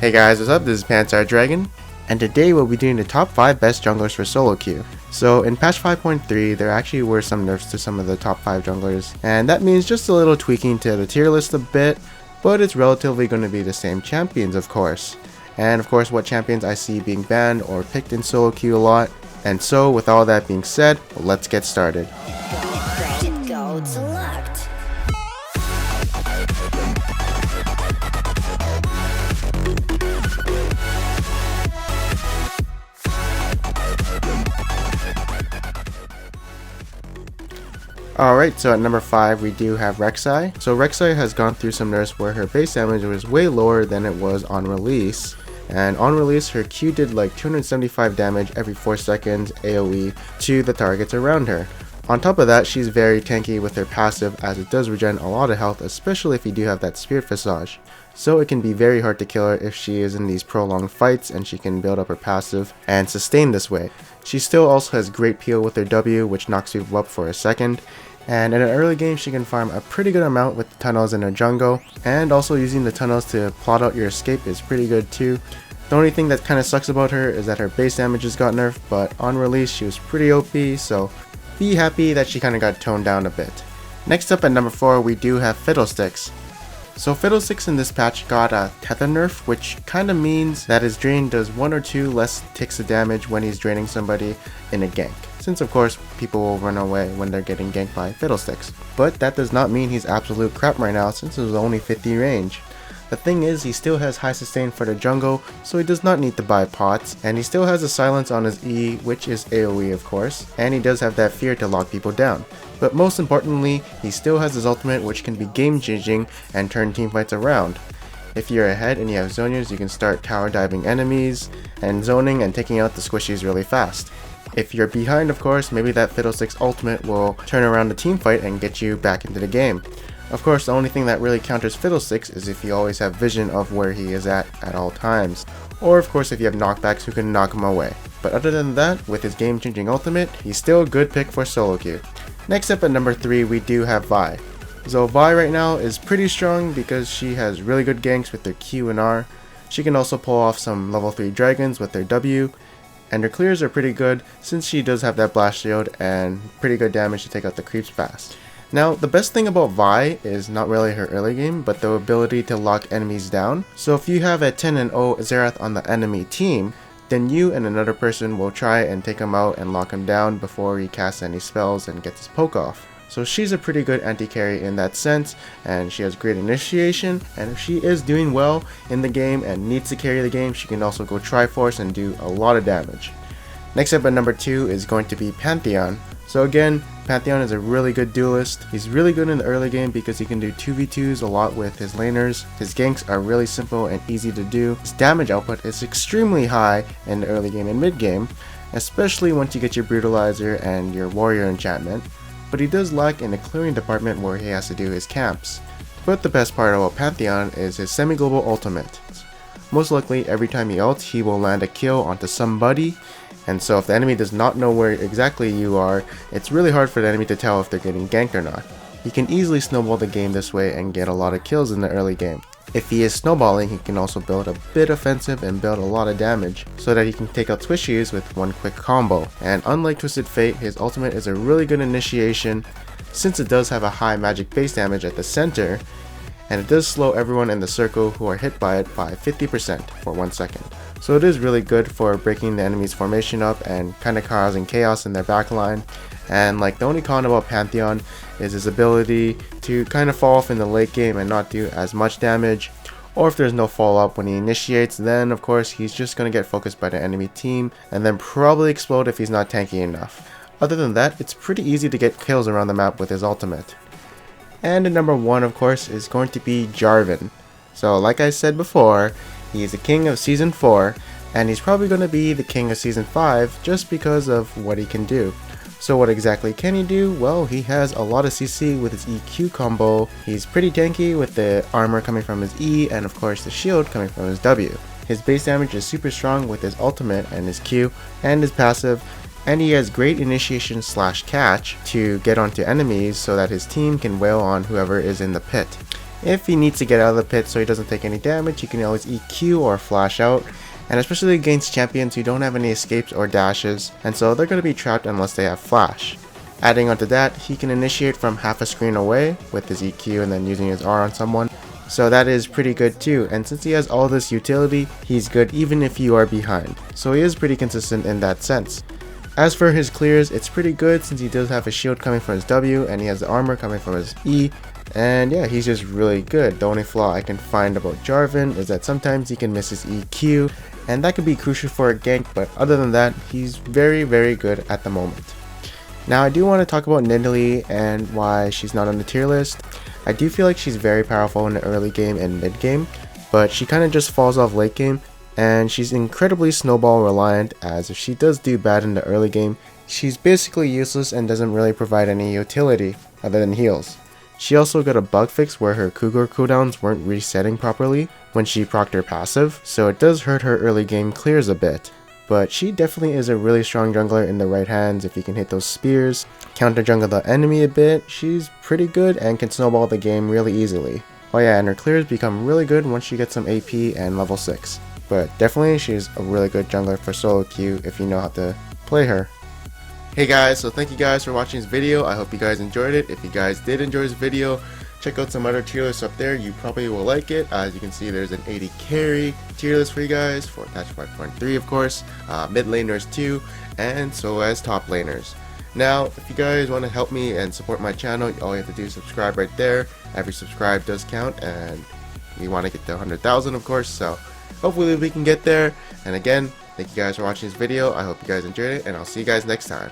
Hey guys, what's up? This is Pantheon, and today we'll be doing the top 5 best junglers for solo queue. So in patch 5.3, there actually were some nerfs to some of the top 5 junglers, and that means just a little tweaking to the tier list a bit, but it's relatively going to be the same champions, of course. And of course, what champions I see being banned or picked in solo queue a lot. And so with all that being said, let's get started. Alright, so at number 5 we do have Rek'Sai. So Rek'Sai has gone through some nerfs where her base damage was way lower than it was on release. And on release, her Q did like 275 damage every 4 seconds AoE to the targets around her. On top of that, she's very tanky with her passive as it does regen a lot of health, especially if you do have that Spirit Visage. So it can be very hard to kill her if she is in these prolonged fights and she can build up her passive and sustain this way. She still also has great peel with her W, which knocks people up for a second. And in an early game, she can farm a pretty good amount with the tunnels in her jungle, and also using the tunnels to plot out your escape is pretty good too. The only thing that kind of sucks about her is that her base damage has got nerfed, but on release she was pretty OP, so be happy that she kind of got toned down a bit. Next up at number 4 we do have Fiddlesticks. So Fiddlesticks in this patch got a tether nerf, which kind of means that his drain does 1 or 2 less ticks of damage when he's draining somebody in a gank. Since of course people will run away when they're getting ganked by Fiddlesticks. But that does not mean he's absolute crap right now since it was only 50 range. The thing is, he still has high sustain for the jungle, so he does not need to buy pots, and he still has a silence on his E, which is AoE of course, and he does have that fear to lock people down. But most importantly, he still has his ultimate, which can be game changing and turn teamfights around. If you're ahead and you have zonias, you can start tower diving enemies and zoning and taking out the squishies really fast. If you're behind, of course, maybe that Fiddlesticks ultimate will turn around the team fight and get you back into the game. Of course, the only thing that really counters Fiddlesticks is if you always have vision of where he is at all times. Or of course if you have knockbacks who can knock him away. But other than that, with his game changing ultimate, he's still a good pick for solo queue. Next up at number 3 we do have Vi. So Vi right now is pretty strong because she has really good ganks with her Q and R. She can also pull off some level 3 dragons with her W. And her clears are pretty good since she does have that blast shield and pretty good damage to take out the creeps fast. Now, the best thing about Vi is not really her early game, but the ability to lock enemies down. So if you have a 10-0 Xerath on the enemy team, then you and another person will try and take him out and lock him down before he casts any spells and gets his poke off. So she's a pretty good anti-carry in that sense, and she has great initiation, and if she is doing well in the game and needs to carry the game, she can also go Triforce and do a lot of damage. Next up at number 2 is going to be Pantheon. So again, Pantheon is a really good duelist. He's really good in the early game because he can do 2v2s a lot with his laners. His ganks are really simple and easy to do. His damage output is extremely high in the early game and mid game, especially once you get your Brutalizer and your Warrior enchantment. But he does lack in the clearing department where he has to do his camps. But the best part about Pantheon is his semi-global ultimate. Most likely every time he ults, he will land a kill onto somebody. And so if the enemy does not know where exactly you are, it's really hard for the enemy to tell if they're getting ganked or not. He can easily snowball the game this way and get a lot of kills in the early game. If he is snowballing, he can also build a bit offensive and build a lot of damage, so that he can take out squishies with one quick combo. And unlike Twisted Fate, his ultimate is a really good initiation, since it does have a high magic base damage at the center, and it does slow everyone in the circle who are hit by it by 50% for 1 second. So it is really good for breaking the enemy's formation up and kind of causing chaos in their backline. And like the only con about Pantheon is his ability to kind of fall off in the late game and not do as much damage. Or if there's no follow up when he initiates, then of course he's just going to get focused by the enemy team and then probably explode if he's not tanky enough. Other than that, it's pretty easy to get kills around the map with his ultimate. And the number 1 of course is going to be Jarvan. So like I said before, he is the king of Season 4, and he's probably going to be the king of Season 5 just because of what he can do. So what exactly can he do? Well, he has a lot of CC with his EQ combo. He's pretty tanky with the armor coming from his E and of course the shield coming from his W. His base damage is super strong with his ultimate and his Q and his passive, and he has great initiation / catch to get onto enemies so that his team can wail on whoever is in the pit. If he needs to get out of the pit so he doesn't take any damage, he can always EQ or flash out, and especially against champions who don't have any escapes or dashes, and so they're going to be trapped unless they have flash. Adding onto that, he can initiate from half a screen away with his EQ and then using his R on someone, so that is pretty good too, and since he has all this utility, he's good even if you are behind, so he is pretty consistent in that sense. As for his clears, it's pretty good since he does have a shield coming from his W and he has the armor coming from his E, and yeah, he's just really good. The only flaw I can find about Jarvan is that sometimes he can miss his EQ, and that could be crucial for a gank, but other than that, he's very good at the moment. Now I do want to talk about Nidalee and why she's not on the tier list. I do feel like she's very powerful in the early game and mid game, but she kind of just falls off late game, and she's incredibly snowball reliant, as if she does do bad in the early game, she's basically useless and doesn't really provide any utility other than heals. She also got a bug fix where her Cougar cooldowns weren't resetting properly when she procced her passive, so it does hurt her early game clears a bit. But she definitely is a really strong jungler in the right hands if you can hit those spears, counter jungle the enemy a bit. She's pretty good and can snowball the game really easily. Oh yeah, and her clears become really good once she gets some AP and level 6. But definitely she's a really good jungler for solo queue if you know how to play her. Hey guys, so thank you guys for watching this video. I hope you guys enjoyed it. If you guys did enjoy this video, check out some other tier lists up there. You probably will like it. As you can see, there's an 80 carry tier list for you guys, for attach 5.3 of course, mid laners too, and so as top laners. Now, if you guys want to help me and support my channel, all you have to do is subscribe right there. Every subscribe does count, and we want to get to 100,000 of course, so hopefully we can get there. And again, thank you guys for watching this video. I hope you guys enjoyed it, and I'll see you guys next time.